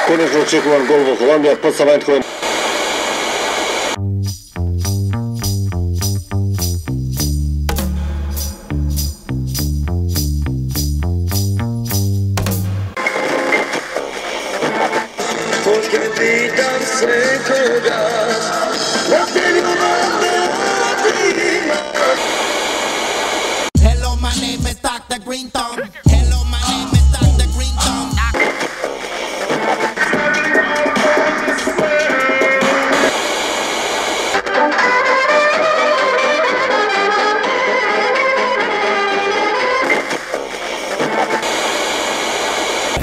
Конечно очекуван гол во Холандија, Паца Вајнтховен. Hello, my name is Dr. Green Thumb. Hello, my name is Dr. Green Thumb.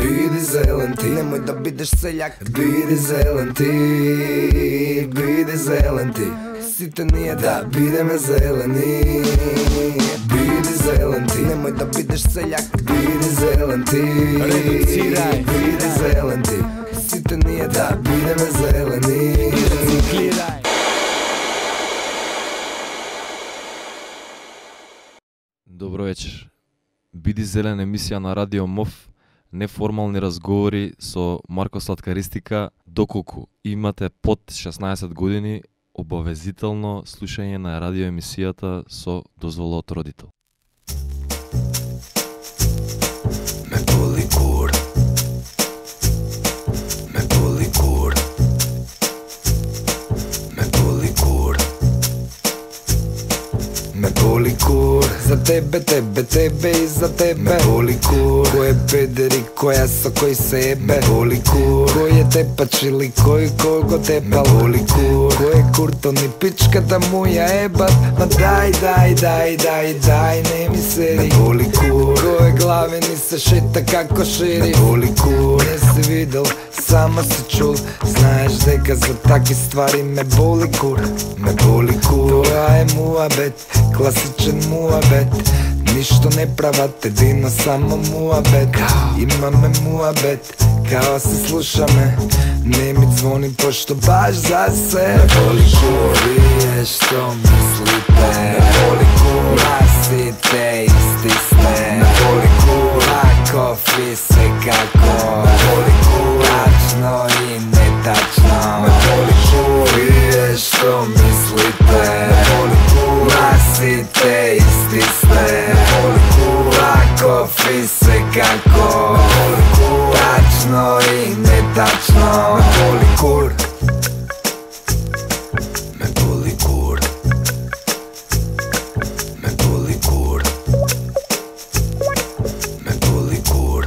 Биди зелен ти, немој да бидеш селјак. Биди зелен ти, биди зелен ти. Сите ние да бидеме зелени. Биди зелен ти, немој да бидеш селјак. Биди зелен ти, редуцирај. Биди зелен ти, сите ние да бидеме зелени. Рециклирај. Добро вечер. Биди зелен емисија на Радио МОВ. Неформални разговори со Марко Сладкаристика. Доколку имате под 16 години, обавезително слушање на радио емисијата со дозвола од родител. Ме боли кур. Ме боли кур. Ме боли кур. Ме боли кур. За тебе, тебе и за тебе. Ме боли кур. Кој е педер и која со кој се ебе. Ме боли кур. Кој е тепач или кој го тепал. Ме боли кур. Кој е куртон и пичката му ја ебат. Ма дај, не ми сери. Ме боли кур. Кој е главен и се шета како шериф. Ме боли кур. Не си видел, само си чул. Знаеш дека за таки ствари ме боли кур. Ме боли кур. Тоа е муабет, класичен муабет. Ништо не прават, едино само муабет. Имаме муабет, као се слушаме. Не ми звони пошто баш за се. Ме боли кур, вие што мислите. Ме боли кур, насите исти сте. Ме боли кур, ако ви се како. Ме боли кур, тачно и нетачно. Ме боли кур, вие што мислите. Ме боли кур, насите исти сте. Ме боли кур, ако ви се како. Ме боли кур, тачно и нетачно. Ме боли кур. Ме боли кур. Ме боли кур. Ме боли кур.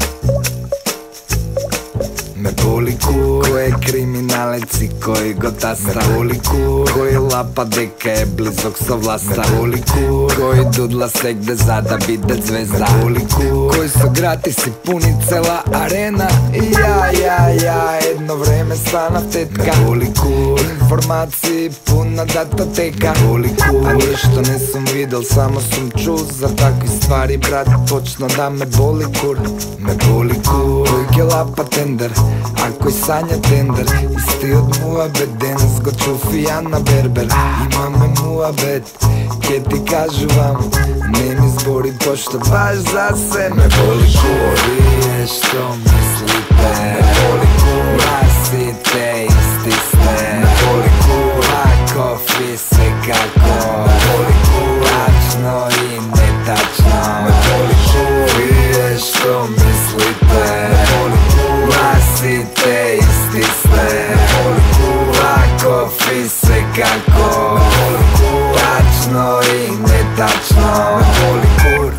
Ме боли кур. Кој е криминалец и кој го таста. Ме боли кур. Кој лапа дека е близок со власта. Ме боли кур. Кој дудла сегде за да биде звезда. Ме боли кур. Кој со гратис и пуни цела арена. И ја едно време станав тетка. Ме боли кур. Информации пуна датотека. Ме боли кур. А ништо не сум видел, само сум чул за такви ствари, брат. Почна да ме боли кур. Ме боли кур. Кој ќе лапа тендер, а кој сања тендер. Истиот муабет денес го чув и ја на бербер. Имаме муабет, ке ти кажувам. Не ми збори пошто баш за се. Ме боли кур, вие што мислите. Ме боли кур, насите исти сте. Ме боли кур, ако ви се како. Ме боли кур, тачно и нетачно. Ме боли кур, вие што мислите. Ме боли кур, насите исти сте. Ме боли кур, ако ви се како. Ме боли кур, тачно и нетачно. Ме боли кур.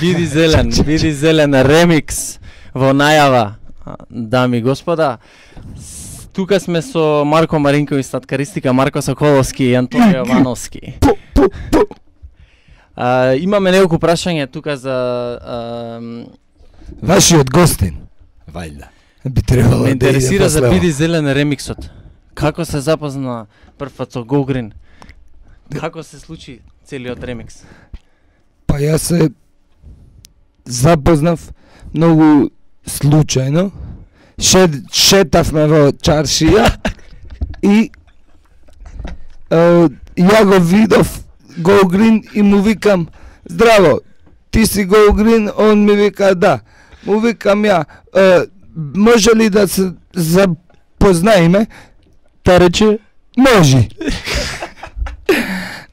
Биди зелен ремикс во најава, дами и господа. Тука сме со Марко Маринковиќ, Слаткаристика, Марко Соколовски и Антонио Вановски. Имаме неколку прашања тука за Вашиот гостин, вајда. Би требало ме интересира за последно. Биди зелен ремиксот. Како се запозна првпат со Go Green? Како се случи целиот ремикс? Па јас се запознав многу случајно. Шетавме во чаршија и ја го видов Go Green и му викам: "Здраво, ти си Go Green?" Он ми вика: "Да." Му викам ја: "Може ли да се запознаеме?" Та рече: "Може."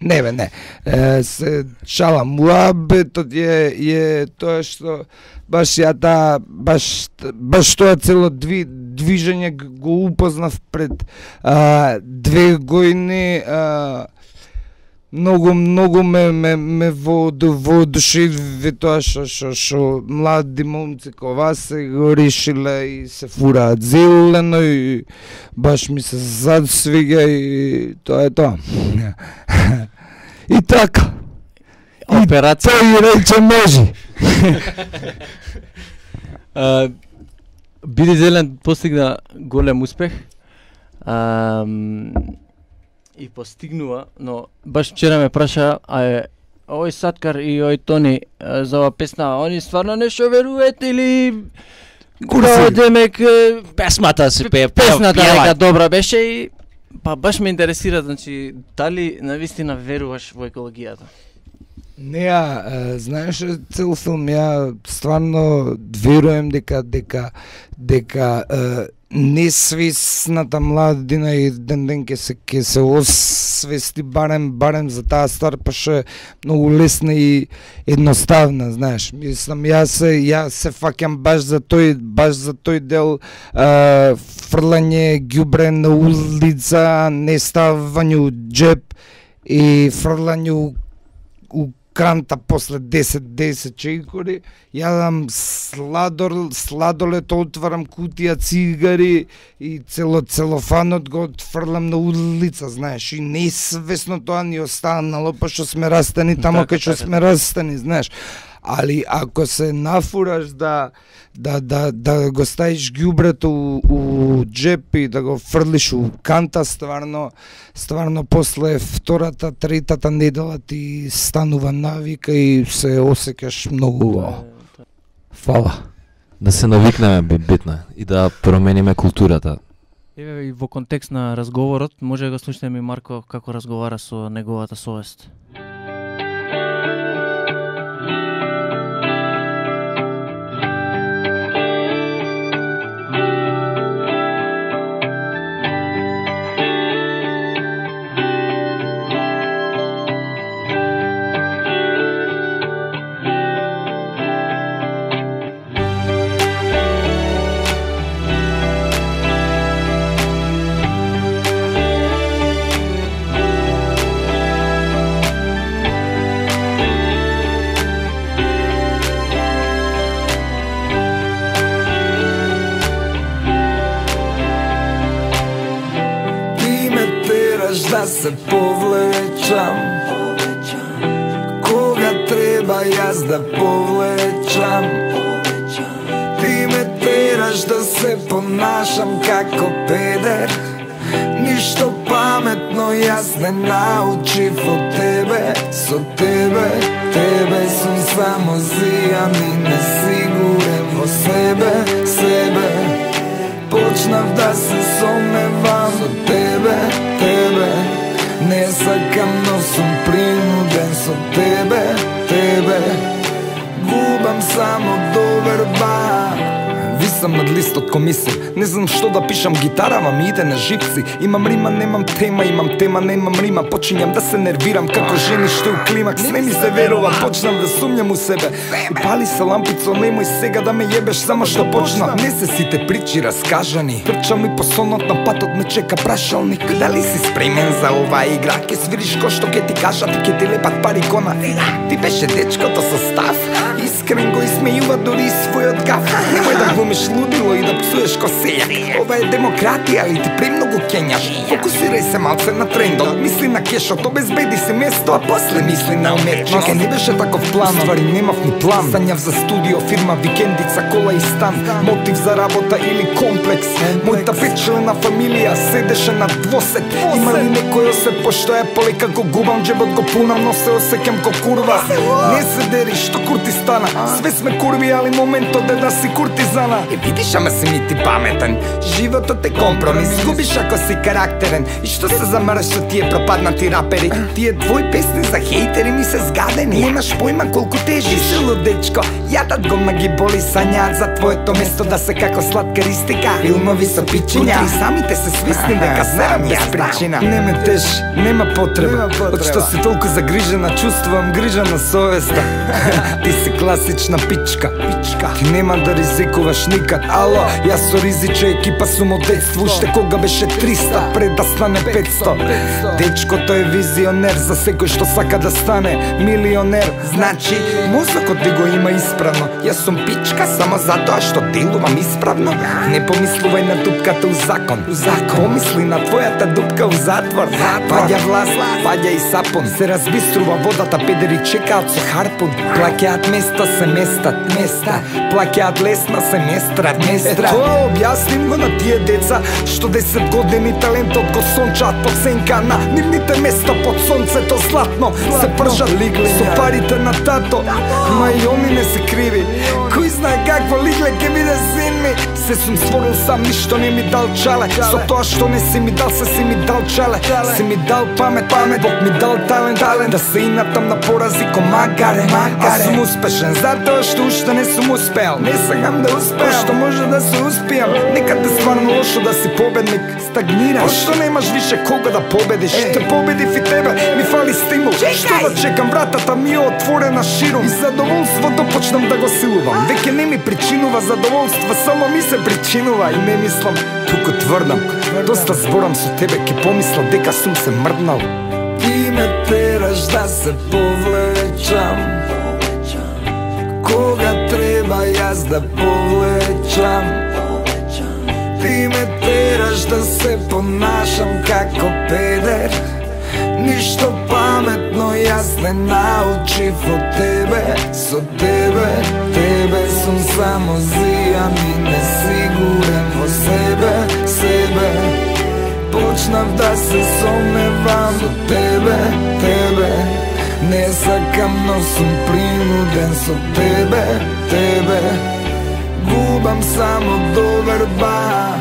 Не бе, не. Се шалам. Муабетот е тоа што баш ја баш тоа цело движење го упознав пред 2 години. Многу ме воодушеви тоа што млади момци ко вас се го решиле и се фураат зелено и баш ми се засвига и тоа е тоа. И така. Операција. Тој рече може. Биди зелен постигна голем успех. И постигнува, но баш вчера ме праша, ој Саткар и ој Тони за ова песна, они стварно нешто веруваат или кура демек Песмата се песната нека добра беше и па баш ме интересира, значи дали навистина веруваш во екологијата? Не, знаеш, цел филм, ја стварно верувам дека несвесната младина и ден ќе се освести барем за таа ствар, па што е многу лесна и едноставна, знаеш. Мислам, јас се фаќам баш за тој дел, фрлање ѓубре на улица, не ставање у џеп и фрлање у канта после 10 чекори, јадам сладолет, отварам кутија цигари и целофанот го отфрлам на улица, знаеш, и несвесно тоа ни останало, па што сме растани тамо кај што сме растани, знаеш. Али ако се нафураш да го ставиш ѓубрето у џеп и да го фрлиш у канта, стварно после втората, третата недела ти станува навика и се осеќаш многу убаво. Фала. Да се навикнеме битно и да промениме културата. Еве и во контекст на разговорот, може да го слушнеме Марко како разговара со неговата совест. Да се повлечам, кога треба јас да повлечам. Ти ме тераш да се понашам како педер, ништо паметно јас не научив од тебе. Со тебе сум само зијан и несигурен во себе. Почнав да се сомневам со тебе. Не сакам, но сум принуден со тебе. Губам само доверба. Висам над листот ко мисли, не знам што да пишам, гитарава ми иде на живци. Имам рима, немам тема, имам тема, немам рима. Почињам да се нервирам како жени што у климакс. Не ми се верува, почнам да сумњам у себе. Упали се лампицо, немој сега да ме јебеш, само што почнав. Не се сите причи раскажани, трчам и по сонот на патот ме чека прашалник. Дали си спремен за оваа игра? Ке свириш ко што ке ти кажат и ке ти лепат пари кона. Ти беше дечкото со став и искрен, го исмејува дури и својот гаф. Немој да глумиш лудило и да псуеш ко сејак. Ова е демократија, али ти премногу кењаш. Фокусирај се малце на трендот, мисли на кешот, обезбеди си место, а после мисли на уметност. Ке не беше таков план, ствари немав ни план. Санјав за студио, фирма, викендица, кола и стан. Мотив за работа или комплекс. Мојата петчлена фамилија седеше на двосет. Има ли некој осет, пошто е полека го губам, джебот го пунам, но се осеќам ко курва. Не се дери, што курти стана. Све сме курви, али моментот е да си куртизана. И видиш, ама си ми ти паметен. Животот е компромис, губиш ако си карактерен. И што се замараш со тие пропаднати рапери? Тие твои песни за хейтери ми се згадени. Немаш појма колку тежиш, дечко. Јадат го ма ги боли, сањаат за твоето место да се како сладкаристика. Филмови со пичиња, и самите се свесни дека се без причина. Не ме теши, нема потреба. Од што си толку загрижена, чувствувам грижа на совеста. Ти си класична пичка. Ти нема да ризикуваш никад. Ало, јас со ризиче екипа сум од детство. Уште кога беше 300 пред да стане 500. Дечкото е визионер за секој што сака да стане милионер. Значи, мозокот ти го има исправно. Јас сум пичка само затоа што делувам исправно. Не помислувај на дупката у закон. Помисли на твојата дупка у затвор. Паѓа власт, паѓа и сапун. Се разбиструва водата, педери чекаат со харпун. Плаќаат места, се местат места. Плаќаат лесна, се местрат местра. Тоа објасним го на тие деца што 10 години талентот го сончаат под сенка на нивните места под сонцето златно. Се пржат со парите на тато. Ма и они не се криви. Кој знае какво лигле ке биде син ми. Се сум створил сам, ништо не ми дал чале. Со тоа што не си ми дал, се си ми дал чале. Си ми дал памет, Бог ми дал талент. Да се инатам на порази ко магаре. Аз сум успешен, затоа што уште не сум успеал. Не сакам да успеам, што може да се успијам. Некаде стварно лошо да си победник. Стагнираш, пошто немаш више кога да победиш. Те победив и тебе, ми фали стимул. Што да чекам, вратата ми е отворена широм. И задоволството почнам да го силувам. Веќе не ми причинува задоволство, само ми се причинува. И не мислам, туку тврдам. Доста зборам со тебе, ке помисла дека сум се мрднал. Ти ме тераш да се повлечам, кога треба јас да повлечам. Ти ме тераш да се понашам како педер. Ништо паметно јас не научив од тебе. Со тебе сум само зијам и несигурен во себе. Почнав да се сомневам со тебе. Не сакам, но сум принуден со тебе. Губам само доверба.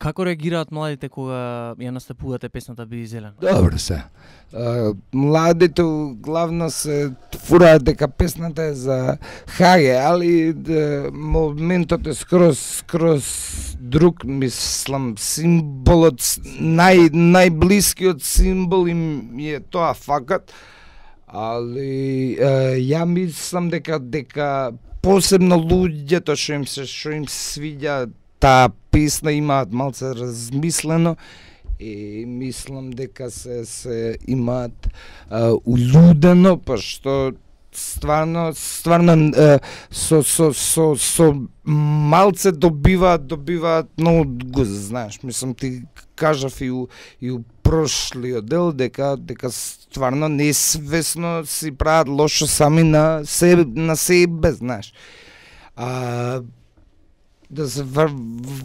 Како реагираат младите кога ја настапувате песната Биди зелен? Добро се. Младите главно се фураат дека песната е за хаге, али моментот е скроз друг, мислам, символот, најблискиот символ им е тоа факат, али ја мислам дека посебно луѓето што им се свиѓа таа песна имаат малце размислено и мислам дека се имаат улудено, пошто стварно со малце добиваат многу го знаеш, мислам ти кажав и у прошлиот дел дека стварно несвесно си прават лошо сами на себе, знаеш. Да се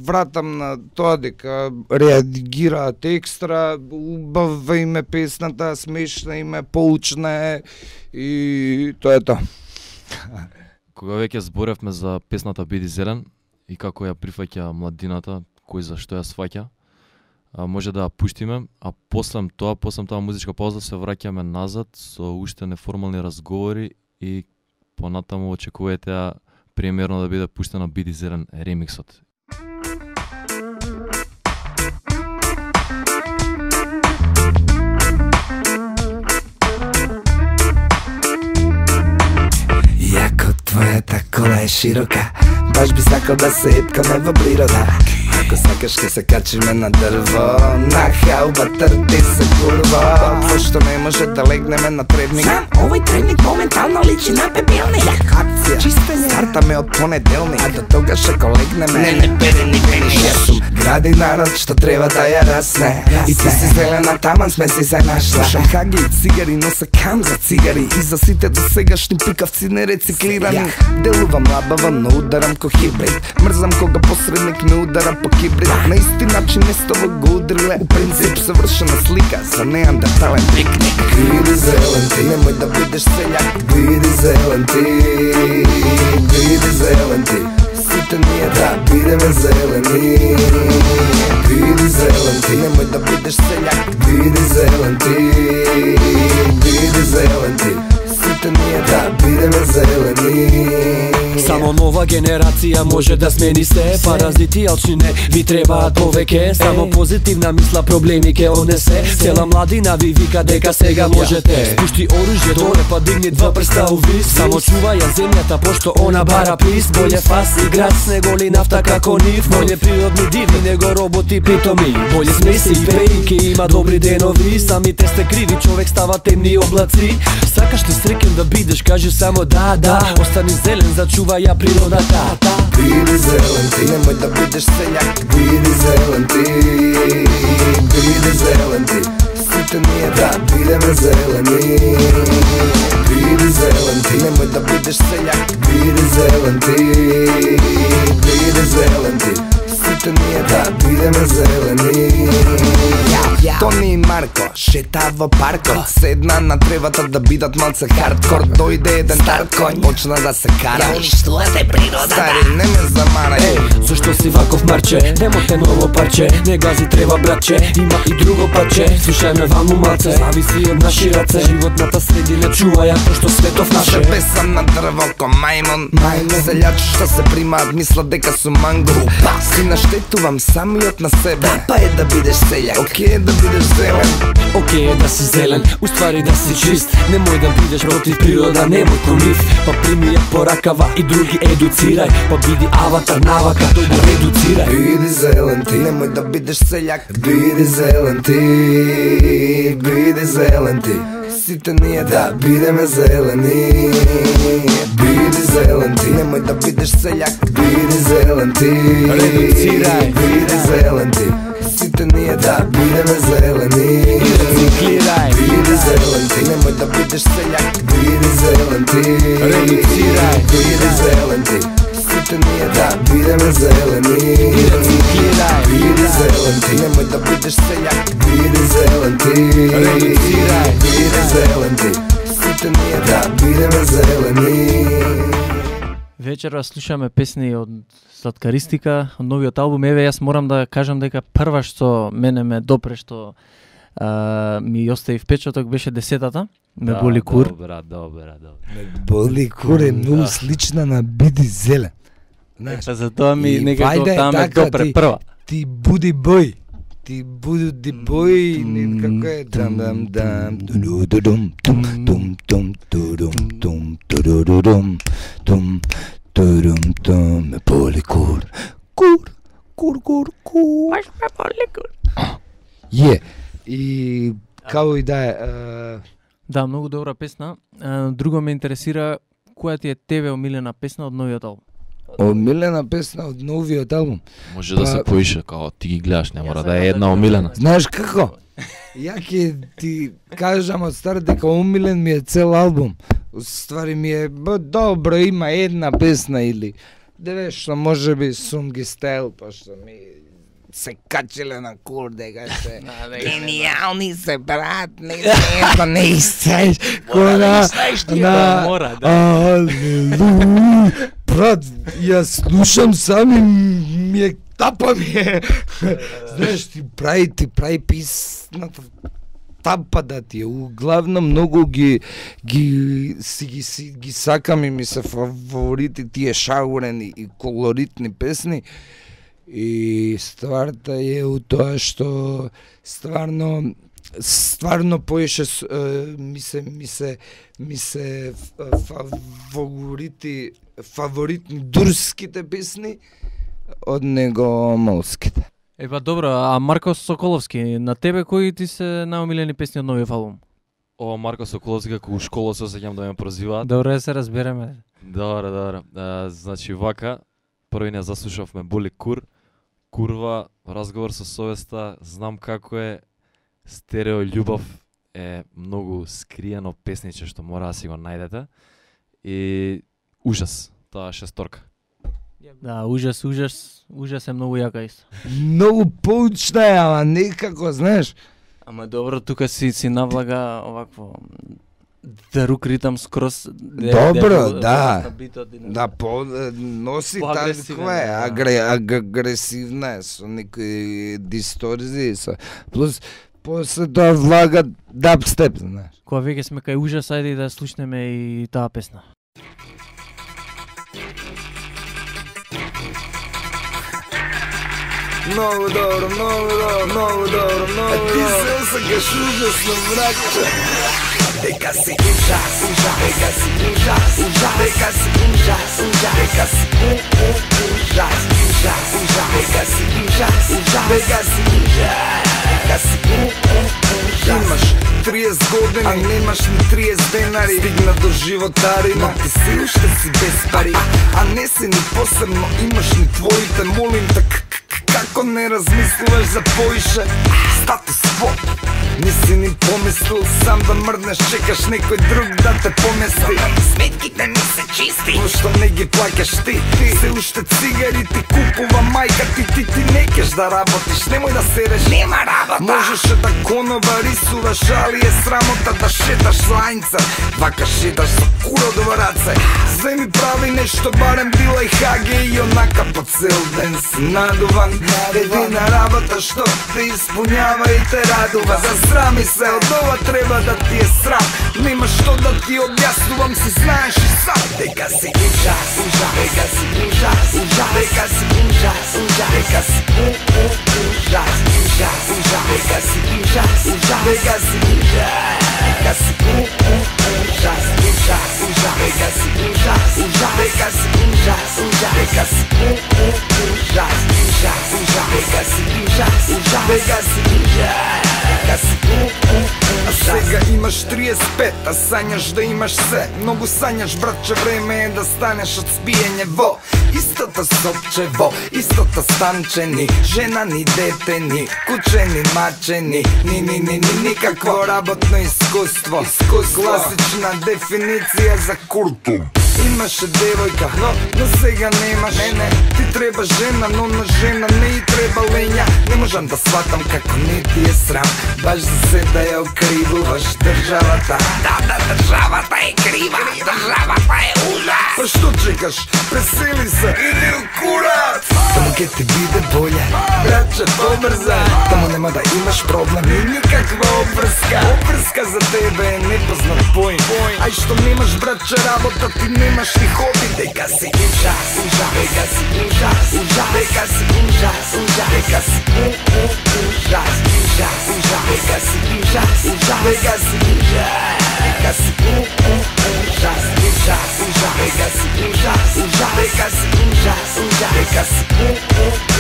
вратам на тоа дека реагираат екстра, убава им е песната, смешна им е, поучна е и тоа е тоа. Кога веќе зборевме за песната Биди зелен и како ја прифаќа младината, кој за што ја сваќа, може да ја пуштиме, а после таа музичка пауза се враќаме назад со уште неформални разговори и понатаму очекувајте ја премиерно да биде пуштена Биди зелен ремиксот. мојата кола е широка. Баш би сакал да се епкаме во природа. Ако сакаш ке се качиме на дрво, на хауба трти се курва. Пошто не може да легнеме на требник. Знам, овој требник моментално личи на пепелник. Акција, Чистење. стартаме од понеделник, а до тогаш ако легнеме Не пере никој ни Јас сум гради народ што треба да ја расне. И ти си зелена, таман сме си се нашла. Пушам хаги и цигари, носа кам за цигари. И за сите досегашни пикавци нерециклирани. Делувам лабава, но ударам ко хибрид. Мрзам кога посредник ме удара по кибрид. На исти начин нестова го удриле. У принцип совршена слика за неандертален пикник. Биди зелен ти, немој да бидеш селјак. Биди зелен ти, биди зелен ти. Сите ние да бидеме зелени. Биди зелен ти, немој да бидеш селјак. Биди зелен ти, биди зелен ти. Сите ние да бидеме зелени. Само нова генерација може да смени се. Паразити алчни не ви требаат повеќе. Само позитивна мисла проблеми ке онесе. Цела младина ви вика дека сега можете. Спушти оружје доле па дигни два прста увис. Само чуваја земјата пошто она бара пис. Боле фас и град него ли нафта како нив. Боле природни диви него роботи питоми. Боле смеси и пеи ке има добри денови. Самите сте криви, човек става темни облаци. Сакаш ли среќен да бидеш, кажи само да. Остани зелен, зачуваја природата. Биди зелен ти, немој да бидеш селјак. Биди зелен ти, биди зелен ти. Сите ние да бидеме зелени. Биди зелен ти, немој да бидеш селјак. Биди зелен ти, биди зелен ти. Сите ние да бидеме зелени. Тони и Марко шетаат во паркот. Седна на тревата да бидат малце хардкор. Дојде еден стар конј, почна да се кара. Ја уништувате природата. Стари, не ме замарај. Зашто си ваков марче? Немоте ново парче. Не гази треба братче. Има и друго парче. Слушај ме ваму малце. Зависи од наши раце. Животната средина чуваја тоа што светов наше. Песам на дрво ко мајмун. Селјачи што се примаат мислат дека сум мангу. Си наштетувам самиот на себе. Па е да бидеш селјак. Океј е да бидеш зелен. Океј е да си зелен, уствари да си чист. Немој да бидеш против природа, немој ко нив. Па прими ја поракава и други едуцирај. Па биди аватар навака, тој го редуцирај. Биди зелен ти, немој да бидеш селјак. Биди зелен ти, биди зелен ти. Сите ние да бидеме зелени. Биди зелен ти, немој да бидеш селјак. Биди зелен ти, Редуцирај. биди зелен ти. Сите ние да бидеме зелени. Рециклирај. Биди зелен ти, немој да бидеш селјак. Биди зелен ти, Редуцирај. биди зелен ти. Сите ние да бидеме зелени. Рециклирај. Биди зелен ти, немој да бидеш селјак. Биди зелен ти, Редуцирај. биди зелен ти. Сите ние да бидеме зелени. Вечера слушаме песни од Сладкаристика, од новиот албум. Еве, јас морам да кажам дека прва што мене ме допре, што ми остави впечаток, беше 10-та. Ме боли кур. Добра. Боли кур е многу слична на Биди зелен. Па затоа ми И некако вајде таа ме така, допре ти- прва. Ти буди бој. Ти буди бој, не како е дам дудудум тум тум тум турум тум турурум тум турум тум ме боли кур. Кур. Маш ме боли кур. Е, и како и да е, Да, многу добра песна. Друго ме интересира, која ти е тебе омилена песна од новиот албум? омилена песна од новиот албум. Може да се поише, као ти ги гледаш, не мора да е една омилена. Знаеш како? Ја ќе ти кажам од старт дека омилен ми е цел албум. Ствари ми е добро, има една песна или деве што можеби сум ги стел, пошто ми се качеле на кур дека се гениални се брат, не истеш. Мора, да. Алелуја. Брат, јас слушам сам и ми е тапа ми е. Знаеш, ти прави писната тапа да ти е. Углавном многу ги сакам и ми се фаворити тие шаурени и колоритни песни. И стварта е у тоа што стварно поише ми се фаворити фаворитни турските песни од него молските. Епа добро, а Марко Соколовски, на тебе кои ти се најомилени песни од новиот албум? О, Марко Соколовски, како у школа се осеќам да ме прозиваат. Добро да се разбереме. Добро. Значи вака, први не заслушавме Боли кур, курва, разговор со совеста, знам како е, стерео љубов е многу скриено песниче што мора да си го најдете. И ужас, тоа шесторка. Да, ужас е многу јака исто. Многу поучна е, ама некако, знаеш, Ама добро, тука си навлага овакво друг ритам скроз. Добро, да. Да, носи Поагресивен, таква да. агресивна е, со некои дисторзии, плюс после тоа влага дабстеп, знаеш. Кога веќе сме кај ужас, ајде да слушнеме и таа песна. Много добро, много добро. А ти се осакаш ужасно, бракче. Дека си ужас, дека си ужас, дека си ужас, дека си ужас, дека си ужас, дека си Имаш 30 години, а немаш ни 30 денари. Стигна до животари, но ти си уште си без пари. А не си ни посебно, имаш ни твоите, молим те. Како не размислуваш за поише статус кво? Не си ни помислил сам да мрднеш, чекаш некој друг да те помести. Сметките ми се чисти. Пошто не ги плаќаш ти, се уште цигари ти купува мајка ти не кеш да работиш, немој да сереш. Нема работа. Можеше да конобарисуваш, али е срамота да шеташ слајнца. Вака шеташ со курот во раце. Земи прави нешто, барем била и хаге и онака по цел ден си надуван. Едина работа што те исполнява и те радува. Засрами се, од ова треба да ти е срам. Нема што да ти објаснувам, си знаеш и сам. Дека си ужас, дека си ужас, дека си ужас, дека си ужас, дека си ужас, дека си ужас, дека си ужас, дека си ужас, дека си ужас, дека си А сега имаш 35, а сањаш да имаш се. Многу сањаш, братче, време е да станеш од спиење во истото сопче, во истото станче. Ни жена, ни дете, ни куче, ни маче, ни никакво работно искуство. Класична дефиниција за куртум. Имаше девојка, но сега немаш. Не, ти треба жена, но на жена не и треба лења. Не можам да сватам како не ти е срам, баш за се да ја окривуваш државата. Да, државата е крива, државата е ужас. Па што чекаш? Пресели се, иди у курат. Таму ке ти биде болje, братче, побрзај. Таму нема да имаш проблем и никаква опрска. Опрска за тебе е непознат поим. Ај што немаш, братче, работа, ти немаш ни хоби. Дека си ужас, дека си ужас, дека си ужас, дека си ужас, дека си ужас, дека си дека си ужас, дека си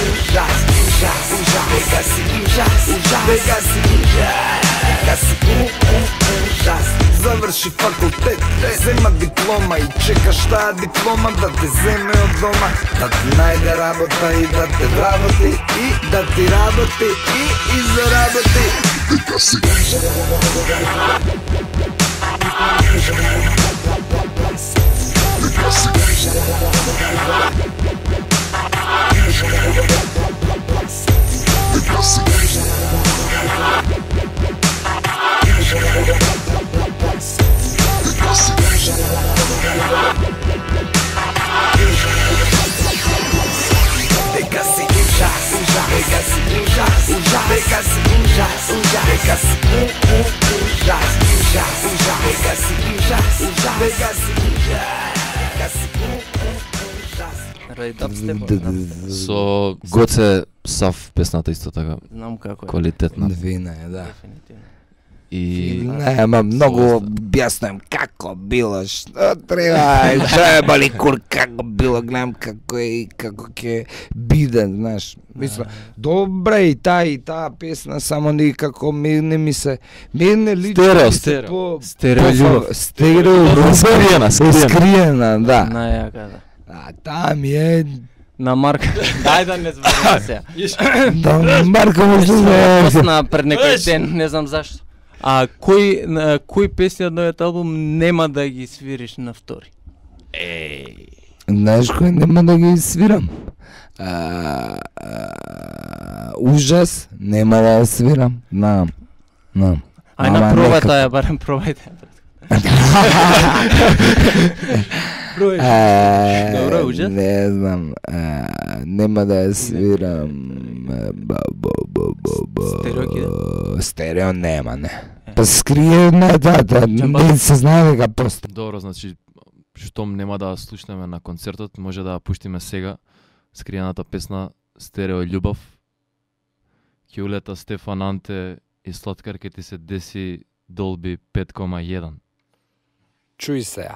ужас, дека си ужас, дека си дека си дека си ужас. Заврши факултет, зема диплома и чекаш таа диплома да те земе од дома, да ти најде работа и да те вработи, и да ти работи и заработи. Дека си Со Гоце Сав песната исто така Знам како е. квалитетна. Вина е, да. Дефинитивно. И Нема многу објаснувам како било, што треба, што е бали кур, како било, гледам како ќе биде, знаеш. Мислам, добра и таа песна, само никако ми се лично Стерео љубов. Скриена, да. Најака, да. Таа ми е На Марко. Дај да не зборуваме сега. да Марко му се Посна пред некој ден, не знам зашто. А кои песни од новиот албум нема да ги свириш на втори? Знаеш кој нема да ги свирам? Ужас, нема да ја свирам. Знам. Ај на пробај таа, барем пробајте. Добро, ужас. Не знам, нема да ја свирам. Стерео нема, не. Па скрие не се знае дека постои. добро, значи штом нема да слушнеме на концертот, може да ја пуштиме сега скриената песна Стерео љубов. Ќе улета Стефан Анте и Слаткар ке ти се деси Долби 5,1. Чуј се ја.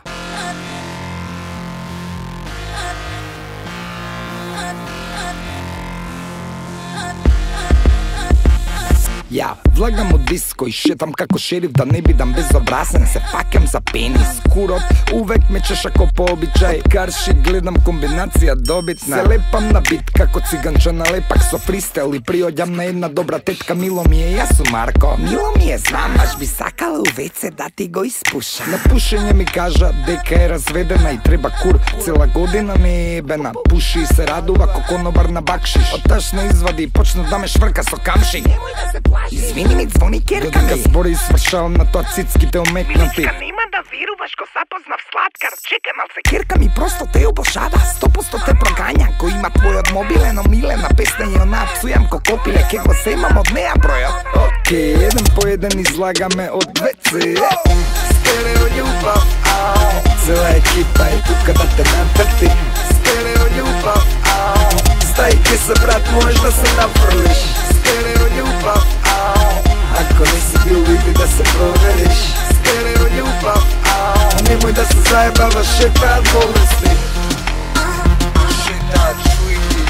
Ја влагам од диско и шетам како шериф да не бидам безобразен. Се факам за пенис, курот увек ме чеша ко по обичај. Карши гледам комбинација добитна. Се лепам на бит како циганча на лепак со фристел и приоѓам на една добра тетка. Мило ми е, јас сум Марко. Мило ми е, знам, баш би сакала у веце да ти го испуша. На пушење ми кажа дека е разведена и треба кур. Цела година не е ебена, пуши и се радува ко конобар на бакшиш. Од ташна извади и почна да ме шврка со камши. Извини ми, звони керка ми. Додека збори свршавам на тоа цицките омекнати. Нема да веруваш ко запознав Слаткар. Чекай малце. Керка ми просто те обожава, 100% те прогања. Кој има твојот мобилен, омилена песна и она псујам ко копиле, ке го семам од неа бројот. Океј, еден по еден излагаме од двеце. Стерео љубов, цела екипа е тука да те натрти. Стерео љубов, стај ке се брат, можеш да се нафрлиш. Стерео љубов, ако не си бил иди да се провериш. Стерео љубов, немој да се заебаваш, шетаат болести. Шетаат шујки,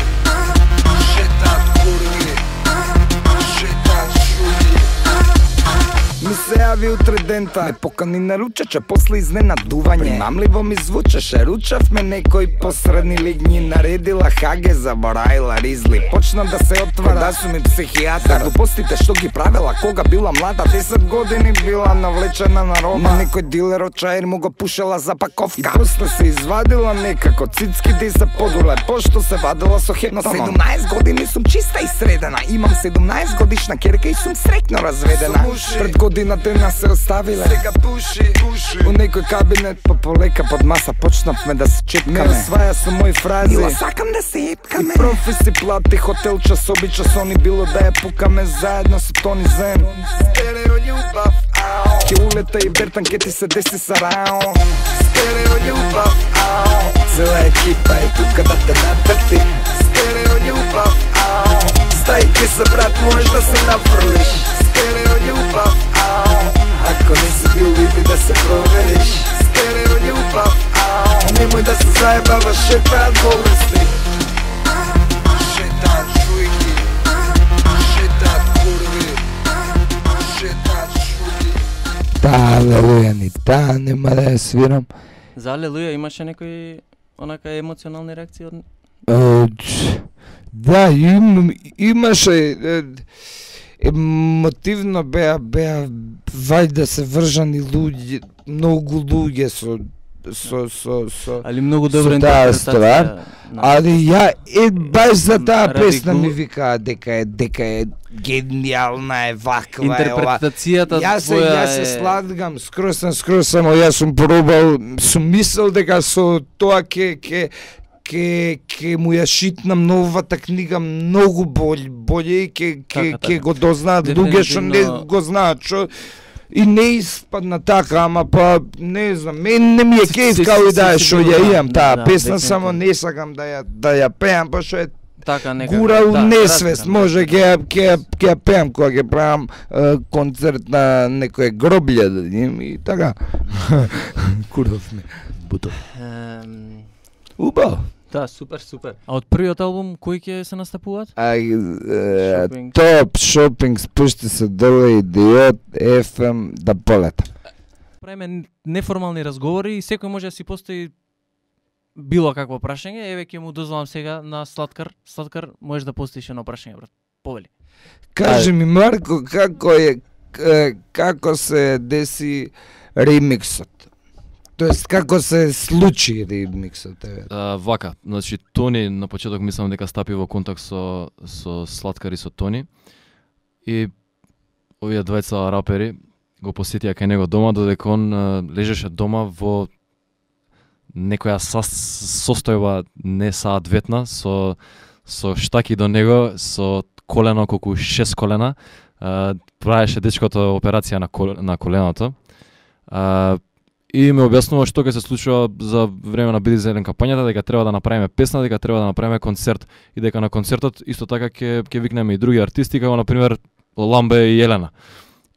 шетаат курви, шетаат шујки. Ми се јави утре дента, ме покани на ручаче, после изненадување. Примамливо ми звучеше, ручавме некој посредни лигни, наредила хаге, забораила ризли. Почна да се отвара, да су ми психијатар. Глупостите што ги правела кога била млада, 10 години била навлечена на роба. На некој дилер од чаир му го пушела запаковка. И после се извадила некако, цицките и се подуле, пошто се вадила со хептоном. На 17 години сум чиста и средена, имам 17 годишна керка и сум среќно разведена. Пред годината нас се оставиле, сега пуши. У некој кабинет па полека под маса почнавме да се чепкаме. Ме осваја со мои фрази, мила сакам да се епкаме. И профи си плати хотел часоби часони, било да ја пукаме заедно со Тони Зен. Стерео љубов, ке улета и Бертан ке ти се деси сарао. Стерео љубов, цела екипа е тука да те натрти. Стерео љубов, стај ке се брат, можеш да се нафрлиш. Стерео љубов, ако не си бил иди да се провериш. Стерео љубов, немој да се заебаваш, шетаат болести. Шетаат шујки, шетаат курви, шетаат шујки. Алелуја ни, нема да ја свирам. За Алелуја имаше некои онака емоционални реакции од Да, имаше емотивно беа вајде се вржани луѓе, многу луѓе со али многу добра таа ствар. Али ја баш за таа ради песна ми викаа дека е гениална е, ваква е ова. интерпретацијата Јас твоја се сладгам, скроз само јас сум пробал, сум мислел дека со тоа ке му ја шитнам новата книга многу боле и ке го дознаат луѓе што не го знаат, што и не испадна така, ама па не знам, мен не ми е кејф као и да е што ја имам таа песна, само не сакам да ја пеам, па што е така некако. гура у да, несвест, разбирам. може ќе пеам кога ќе правам концерт на некое гроблје да идем и така. Курдов ме. Буто. Убаво. Да, супер. А од првиот албум кои ќе се настапуваат? Шопинг. Топ, шопинг, спушти се долу, идиот, FM, да полета. Правиме неформални разговори и секој може да си постави било какво прашање. Еве ќе му дозволам сега на Слаткар. Слаткар, можеш да поставиш едно прашање, брат. Повели. Кажи ми, Марко, како се деси ремиксот? Тоест, како се случи ремиксот? Вака, значи Тони на почеток мислам дека стапи во контакт со Слаткар и со Тони. И овие двајца рапери го посетија кај него дома, додека он лежеше дома во некоја состојба не соодветна, со штаки до него, со колено колку 6 колена. Правеше дечкото операција на коленото. И ме објаснува што ќе се случува за време на Биди Зелен кампањата, дека треба да направиме песна, дека треба да направиме концерт и дека на концертот исто така ќе викнеме и други артисти, како на пример Ламбе и Елена.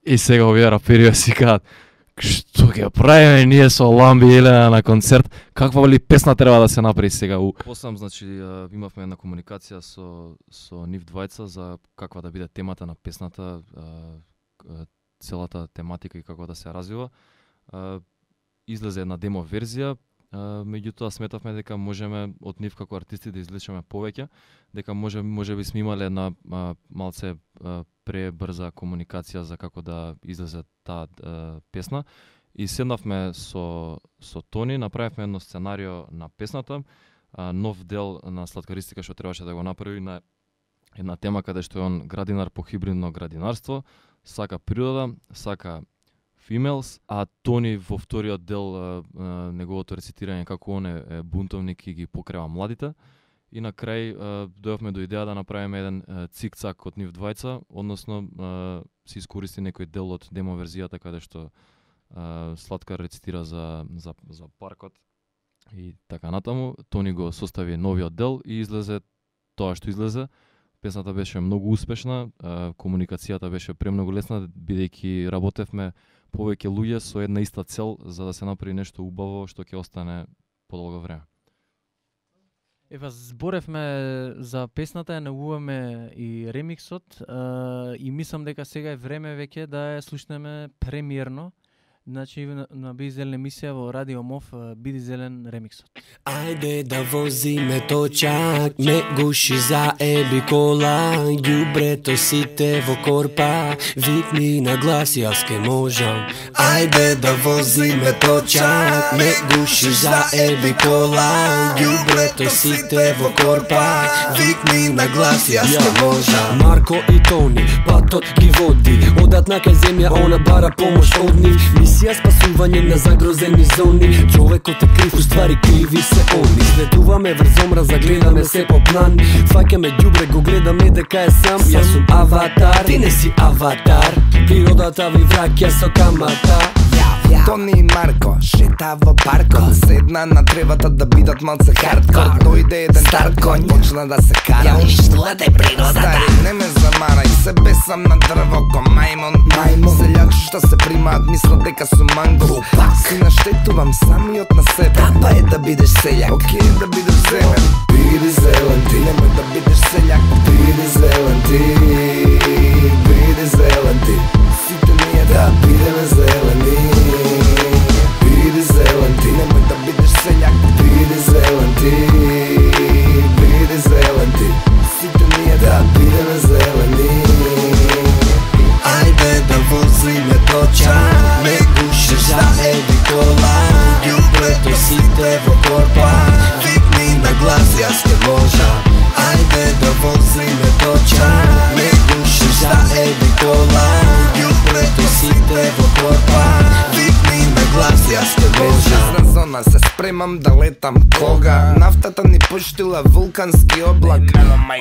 И сега овие рапери си кажат, што ќе правиме ние со Ламби и Елена на концерт, каква ли песна треба да се направи сега? Посам, значи, имавме една комуникација со нив двајца за каква да биде темата на песната, целата тематика и како да се развива. Излезе една демо верзија, меѓутоа сметавме дека можеме од нив како артисти да извлечеме повеќе, дека може би сме имале една малце пребрза комуникација за како да излезе таа песна. И седнавме со Тони, направивме едно сценарио на песната, нов дел на Сладкаристика што требаше да го направи на една тема каде што е он градинар по хибридно градинарство, сака природа, сака females, а Тони во вториот дел неговото рецитирање како он е бунтовник и ги покрива младите. И на крај дојавме до идеја да направиме еден цик-цак од нив двајца, односно се искористи некој дел од демо верзијата каде што Слаткар рецитира за паркот и така натаму. Тони го состави новиот дел и излезе тоа што излезе. Песната беше многу успешна, комуникацијата беше премногу лесна, бидејќи работевме повеќе луѓе со една иста цел за да се направи нешто убаво што ќе остане подолго време. Ева, зборевме за песната, ја научуваме и ремиксот и мислам дека сега е време веќе да ја слушнеме премиерно. Значи на Биди Зелен емисија во Радио МОВ, Биди Зелен ремиксот. Ајде да возиме точак, ме гуши за еби кола, ѓубрето сите во корпа, викни на глас јас ке можам. Ајде да возиме точак, ме гуши за еби кола, ѓубрето сите во корпа, викни на глас јас ке можам. Марко и Тони, патот ги води, одат на кај земја, она бара помош од нив. Мисија спасување на загрозени зони, човекот е крив, уствари криви се они. Следуваме врз омраз, загледаме се по план, фаќаме ѓубре, го гледаме дека е сам. Јас сум аватар, ти не си аватар, природата ви враќа со камата. Тони и Марко шета во паркот, седна на тревата да бидат малце хардкор. Дојде еден стар конј, почна да се кара, ја уништувате природата. Стари, не ме замарај, се бесам на дрво ко мајмон. Селјак што се примаат мислат дека сум мангов. Си наштетувам самиот на себе. Папа е да бидеш селјак, окей да бидеш земен. Биди зелен ти, немој да бидеш селјак. Биди зелен ти, биди зелен ти. Сите ние да бидеме зелени. Биди зелен ти, немој да бидеш селјак. Биди зелен ти, биди зелен ти. Сите ние да бидеме зелени. Ајде да возиме точак, ме гушиш за еби кола, ѓубрето сите во корпа, викни на ни пуштила вулкански облак.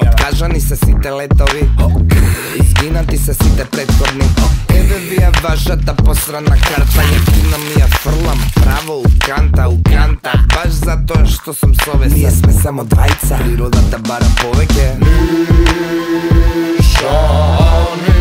Откажани се сите летови, изгинати се сите предходни. Еве ви е вашата посрана карта, јакина ми ја фрлам право у канта, баш затоа што сум совесен. Ние сме само двајца, природата бара повеќе. Мишани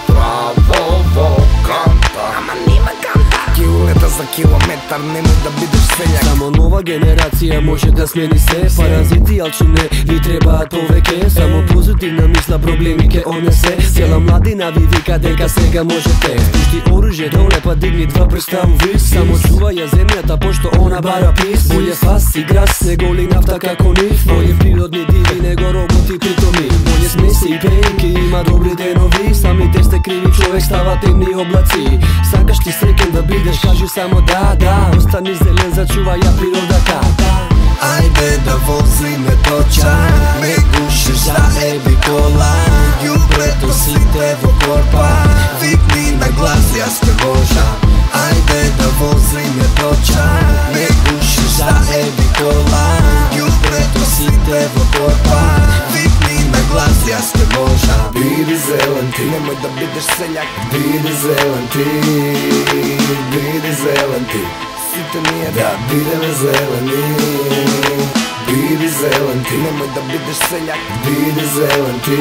право во канта, ама нема канта. Километар за километар, немој да бидеш селјак. Само нова генерација може да смени се. Паразити, алчуне, ви требаат повеќе. Само позитивна мисла, проблеми ке онесе. Цела младина ви вика дека сега можете. Пушти оружје до лепа, дигни два прста у вис. Само чувај ја земјата, пошто она бара пис. Боље фас и грас, него ли нафта како нив. Боље природни диви, него роботи притоми. Боље смеси и пејки, има добри денови. Самите сте криви, човек става темни облаци. Сакаш ти среќен да бидеш, кажи само да, остани зелен, зачувај ја природата. Ајде да возиме до чак, не гушиш за еби кола. Ѓубрето сите во корпа, викни на глас, јас ке можам. Ајде да возиме до чак, не гушиш за еби кола. Ѓубрето сите во корпа, викни на глас, јас ке можам. Биди зелен ти, немој да бидеш селјак. Биди зелен ти, биди зелен ти. Сите ние да бидеме зелени. Биди зелен ти, немој да бидеш селјак. Биди зелен ти,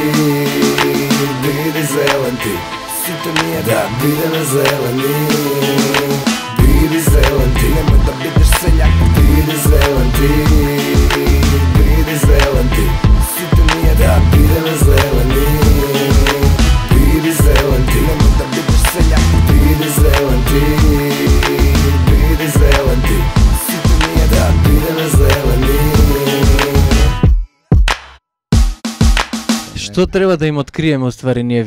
биди зелен ти. Сите ние да бидеме зелени. Биди зелен ти, немој да бидеш селјак. Биди зелен ти, биди зелен ти. Сите ние да бидеме зелени. Биди зелен ти, немој да бидеш селјак. Биди зелен ти, биди зелен ти. Сите ние да бидеме зелени. Што треба да им откриеме уствари ние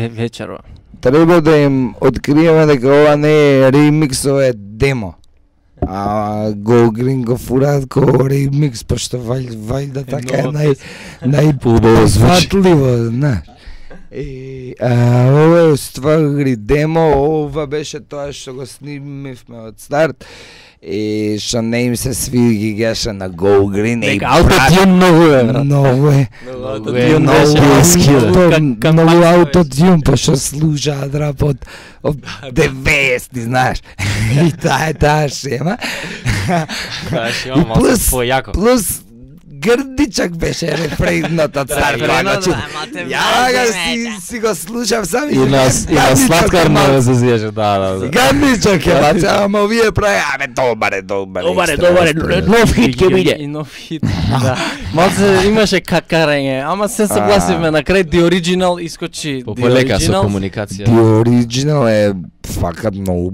вечерва? Треба да им откриеме дека ова не е ремикс, ова е демо. Go Green го фураат ко ремикс, пошто вајда така е најпозватливо, знаеш. Ова е ствари демо, ова беше тоа што го снимивме од старт. И што не им се сви ги геше на Go Green. Дека аутотюн многу е, брат. Многу е. Многу аутотюн, пошто служаат рап од 90, знаеш. И таа е таа шема. Плюс грдичак беше рефренот од старт. Ја си го слушав сам и на сладкар не се зиеше, да. Грдичак е, баце, ама вие прави, добаре. Нов хит ќе биде. И нов хит, да. Малце имаше какарење, ама се согласивме на крај The Original искочи. Полека со комуникација. The Original е факат многу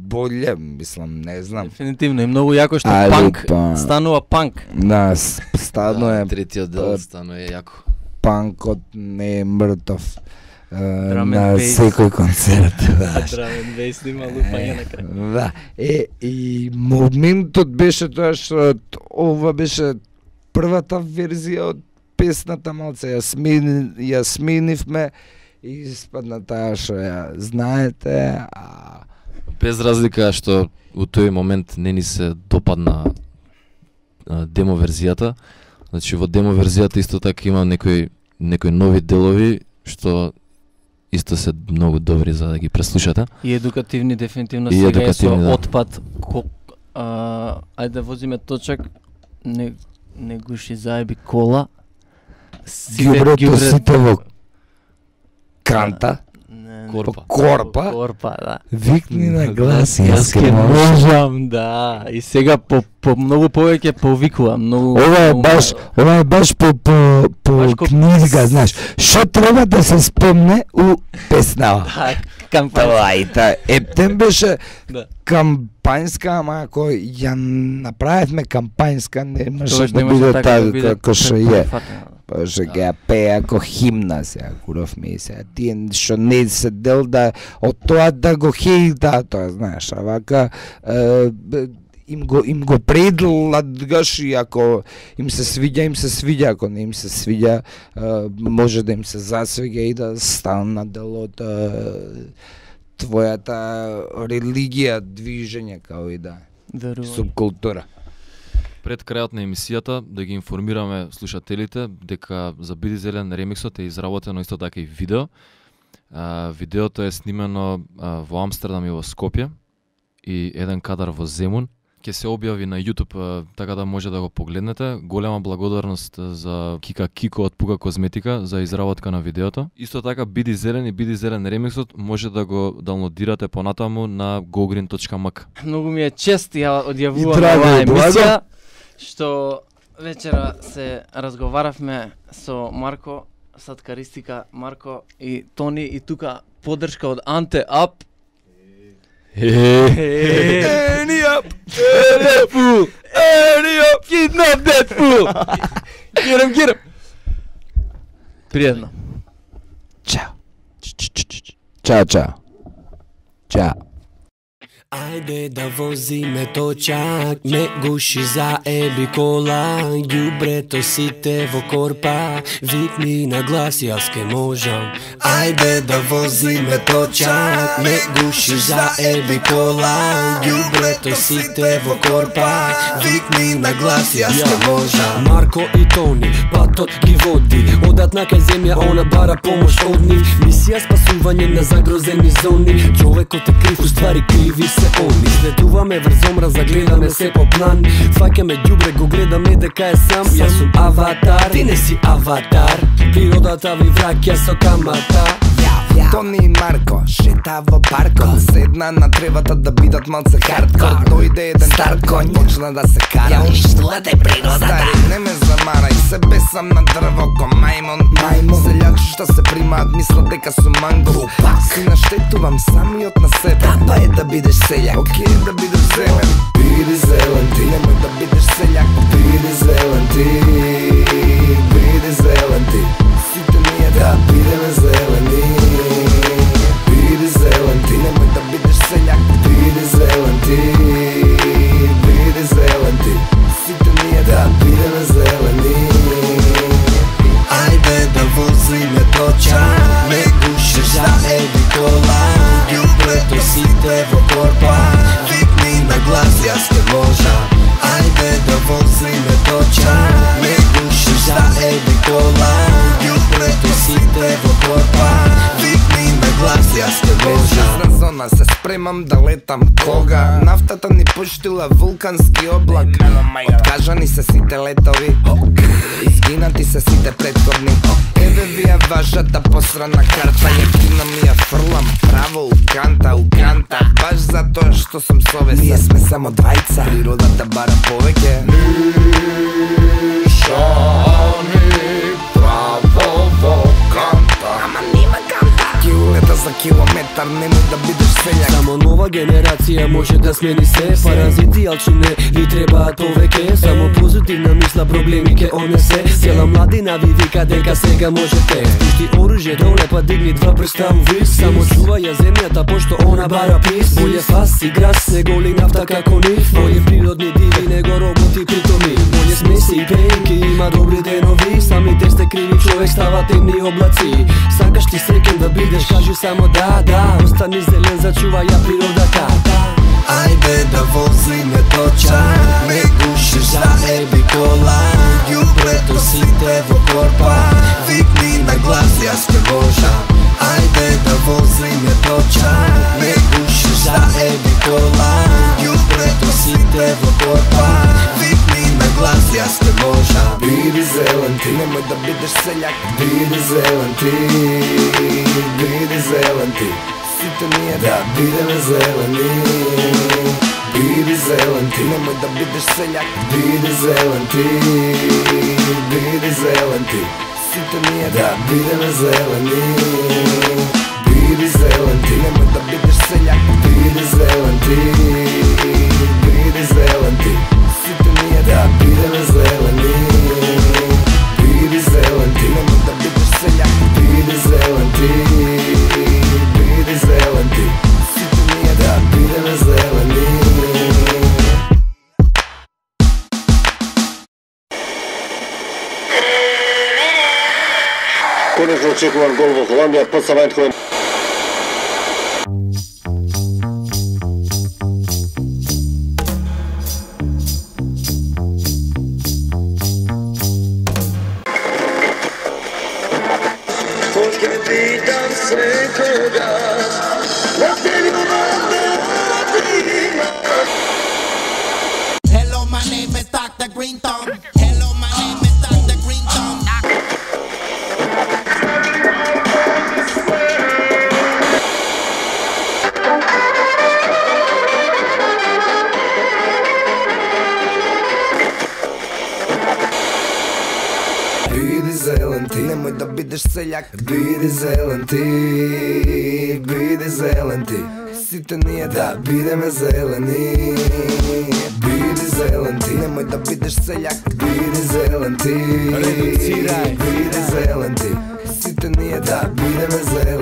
боле, мислам, не знам. Дефинитивно и многу јако што панк станува панк. Да, станува третиот дел станува јако. Панкот не е мртов на секој концерт. Драмен бейс има лупање на крај. Да, и моментот беше тоа што ова беше првата верзија од песната, малце ја сменивме и испадна таа што ја знаете, без разлика што у тој момент не ни се допадна демо верзијата. Значи во демо верзијата исто така има некои нови делови што исто се многу добри за да ги преслушате. И едукативни дефинитивно сега е со отпад. Ајде да возиме точак, не гуши заеби кола. Ѓубрето сите во канта. Корпа, да. Викни на глас, јас ке можам, да. И сега по многу повеќе повикува, многу. Ова е баш по книга, знаеш. Што треба да се спомне у песнава? Кампања. Ептен беше кампањска, ама ако ја направивме кампањска, немаше да биде така како што е. Пошто ќе ја пеја ко химна сега, куров ми сега. Тие што не се дел да од тоа да го хејта, тоа знаеш, а вака им го предлагаш и ако им се свиѓа, ако не им се свиѓа, може да им се засвиѓа и да стане дел од твојата религија, движење, као и да субкултура. Пред крајот на емисијата да ги информираме слушателите дека за Биди зелен ремиксот е изработено исто така и видео. Видеото е снимено во Амстердам и во Скопје и еден кадар во Земун. Ќе се објави на YouTube, така да може да го погледнете. Голема благодарност за Кика Кико од Пука Козметика за изработка на видеото. Исто така Биди зелен и Биди зелен ремиксот може да го даунлодирате понатаму на gogreen.mk. Многу ми е чест ја одјавувам на оваа емисија, што вечера се разговаравме со Марко, Сладкаристика, Марко и Тони и тука поддршка од Анте Ап. Any up, that fool. Any up, kidnap that fool. Get him. Пријатно. Чао. Чао. Чао. Ајде да возиме точак, ме гуши за еби кола, ѓубрето сите во корпа, викни на глас јас ке можам. Ајде да возиме точак, ме гуши за еби кола, ѓубрето сите во корпа, викни на глас јас ке можам. Марко и Тони, патот ги води, одат на кај земја, она бара помош од нив. Мисија спасување на загрозени зони, човекот е крив, уствари криви се они. Следуваме врз омраз, загледаме се по план. Фаќаме ѓубре, го гледаме дека е сам. Јас сум аватар, ти не си аватар. Природата ви враќа со камата. Тони и Марко шета во паркот, седна на тревата да бидат малце хардкор. Дојде еден стар конј, почна да се кара. Ја уништувате природата. Стари, не ме замарај, се бесам на дрво ко мајмон. Селјачи што се примаат мислат дека сум манго. Си наштетувам самиот на себе. Капа е да бидеш селјак. Океј да бидеш зелен. Биди зелен ти, немој да бидеш селјак. Биди зелен ти, биди зелен ти. Сите ние да бидеме зелени. Биди зелен ти, немој да бидеш селјак. Биди зелен ти, биди зелен ти. Сите ние да бидеме зелени. Ајде да возиме точак, ме гушиш за еби кола, ѓубрето сите во корпа, викни на глас јас ке можам. Ајде да возиме точак, ме гушиш за еби кола, ѓубрето сите во корпа, викни на глас јас ке можам. На зона се спремам да летам кога нафтата ни пуштила вулкански облак. Откажани се сите летови, изгинати се сите претходни. Еве ви е вашата посрана карта, јефтина ми ја фрлам право у канта. Баш затоа што сум совесен. Ние сме само двајца, природата бара повеќе. Нишани право во канта. Ама нема канта. Километар за километар, немој да бидеш селјак. Само нова генерација може да смени се. Паразити алчуне ви требаат повеќе. Само позитивна мисла, проблеми ке онесе. Цела младина ви вика дека сега можете. Пушти оружје доле, па дигни два прста у вис. Само чувај ја земјата, пошто она бара пис. Боље фас и грас, не голи нафта како нив. Боље природни диви, него роботи притоми. Боље смеси и пејки, има добри денови. Самите сте криви, човек става темни облаци. Сакаш ти среќен да бидеш, кажи само да. Остани зелен, зачувај ја природата. Ајде да возиме точак, ме гушиш за еби кола, ѓубрето сите во корпа, викни на глас јас ке можам. Ајде да возиме точак, ме гушиш за еби кола, ѓубрето сите во корпа, викни на глас јас ке можам. Биди зелен ти, немој да бидеш селјак. Биди зелен ти, биди зелен ти. Сите ние да бидеме зелени. Биди зелен ти, немој да бидеш селјак. Биди зелен ти, биди зелен ти. Сите ние да бидеме зелени. Биди зелен ти, немој да бидеш селјак. Биди зелен ти, биди зелен ти. Сите ние да бидеме зелени. Биди зелен ти, немој да бидеш селјак. Биди зелен ти, биди зелен ти. Сите ние да бидеме зелени. Конечно очекуван гол во Холандија под Савајнтховен. Hello, my name is Dr. Green Thumb. Hello, my name is Dr. Green Thumb. Биди зелен ти, немој да бидеш селјак. Биди зелен ти, биди зелен ти. Сите ние да бидеме зелени. Биди зелен ти, немој да бидеш селјак. Биди зелен ти, Редуцирај. биди зелен ти. Сите ние да бидеме зелени.